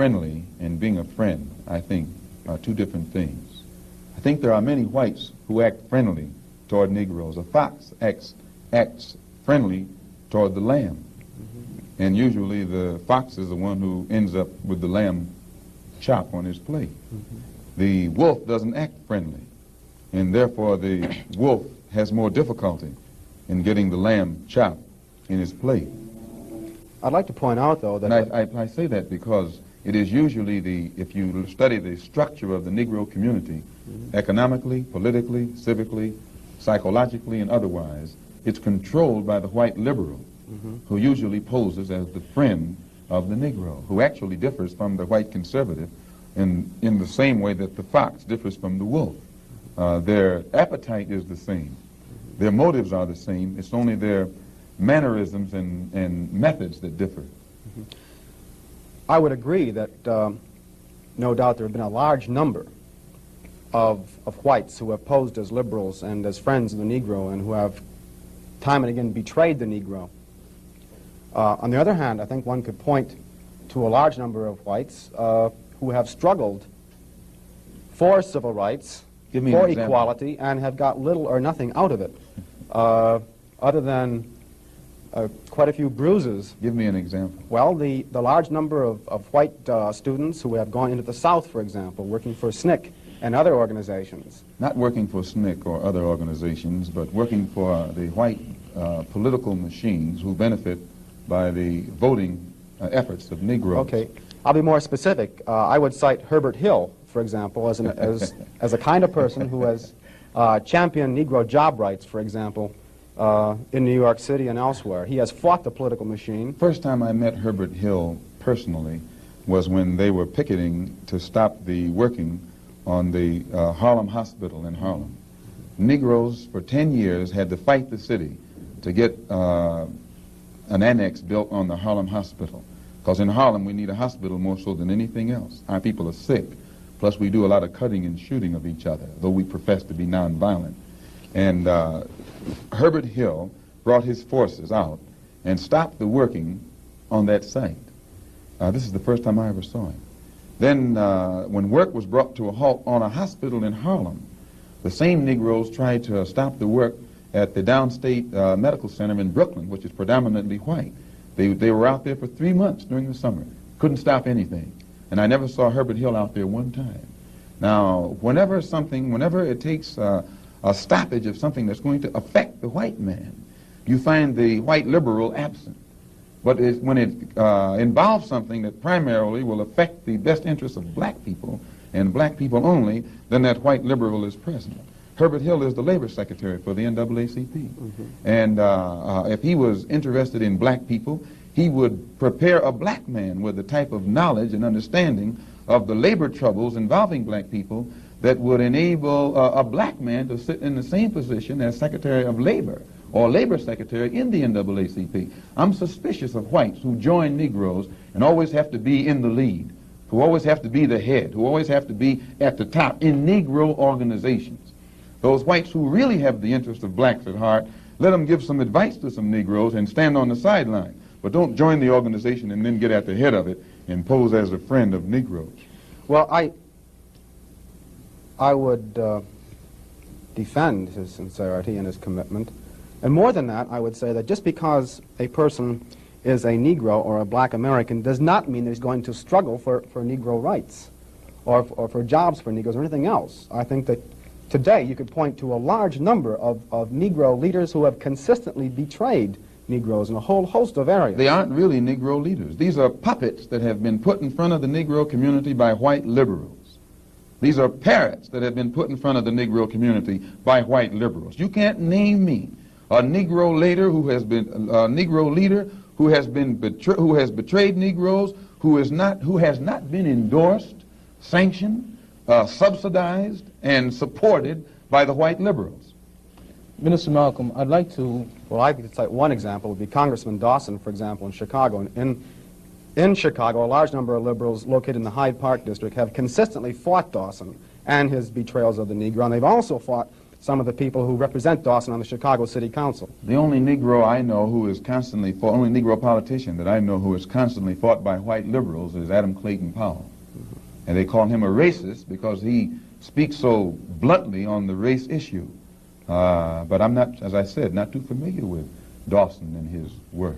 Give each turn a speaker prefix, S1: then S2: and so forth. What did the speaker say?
S1: friendly and being a friend, I think, are two different things. I think there are many whites who act friendly toward Negroes. A fox acts friendly toward the lamb. And usually the fox is the one who ends up with the lamb chop on his plate. The wolf doesn't act friendly, and therefore the wolf has more difficulty in getting the lamb chop in his plate.
S2: I'd like to point out, though, that...
S1: And I say that because it is usually if you study the structure of the Negro community, economically, politically, civically, psychologically, and otherwise, it's controlled by the white liberal, who usually poses as the friend of the Negro, who actually differs from the white conservative in the same way that the fox differs from the wolf. Their appetite is the same. Their motives are the same. It's only their mannerisms and methods that differ.
S2: I would agree that no doubt there have been a large number of whites who have posed as liberals and as friends of the Negro and who have time and again betrayed the Negro. On the other hand, I think one could point to a large number of whites who have struggled for civil rights, for equality, and have got little or nothing out of it, other than quite a few bruises.
S1: Give me an example.
S2: Well, the large number of white students who have gone into the South, for example, working for SNCC and other organizations.
S1: Not working for SNCC or other organizations, but working for the white political machines who benefit by the voting efforts of Negroes.
S2: Okay, I'll be more specific. I would cite Herbert Hill, for example, as a kind of person who has championed Negro job rights, for example, in New York City and elsewhere. He has fought the political machine.
S1: First time I met Herbert Hill personally was when they were picketing to stop the working on the Harlem Hospital in Harlem. Negroes for 10 years had to fight the city to get an annex built on the Harlem Hospital. Because in Harlem we need a hospital more so than anything else. Our people are sick. Plus we do a lot of cutting and shooting of each other, though we profess to be nonviolent. And Herbert Hill brought his forces out and stopped the working on that site. This is the first time I ever saw him. Then when work was brought to a halt on a hospital in Harlem, the same Negroes tried to stop the work at the Downstate Medical Center in Brooklyn, which is predominantly white. They were out there for 3 months during the summer. Couldn't stop anything. And I never saw Herbert Hill out there one time. Now, whenever it takes a stoppage of something that's going to affect the white man, you find the white liberal absent. But when it involves something that primarily will affect the best interests of black people, and black people only, then that white liberal is present. Herbert Hill is the labor secretary for the NAACP. And if he was interested in black people, he would prepare a black man with the type of knowledge and understanding of the labor troubles involving black people that would enable a black man to sit in the same position as Secretary of Labor or Labor Secretary in the NAACP. I'm suspicious of whites who join Negroes and always have to be in the lead, who always have to be the head, who always have to be at the top in Negro organizations. Those whites who really have the interest of blacks at heart, let them give some advice to some Negroes and stand on the sideline. But don't join the organization and then get at the head of it and pose as a friend of Negroes.
S2: Well, I would defend his sincerity and his commitment. And more than that, I would say that just because a person is a Negro or a black American does not mean that he's going to struggle for Negro rights or for jobs for Negroes or anything else. I think that today you could point to a large number of Negro leaders who have consistently betrayed Negroes in a whole host of areas.
S1: They aren't really Negro leaders. These are puppets that have been put in front of the Negro community by white liberals. These are parrots that have been put in front of the Negro community by white liberals. You can't name me a Negro leader who has betrayed Negroes, who has not been endorsed, sanctioned, subsidized, and supported by the white liberals.
S3: Minister Malcolm, I'd like to...
S2: Well, I could cite one example would be Congressman Dawson, for example, in Chicago. In Chicago, a large number of liberals located in the Hyde Park district have consistently fought Dawson and his betrayals of the Negro, and they've also fought some of the people who represent Dawson on the Chicago City Council.
S1: The only Negro I know who is constantly fought, only Negro politician that I know who is constantly fought by white liberals is Adam Clayton Powell. And they call him a racist because he speaks so bluntly on the race issue. But I'm not, as I said, not too familiar with Dawson and his work.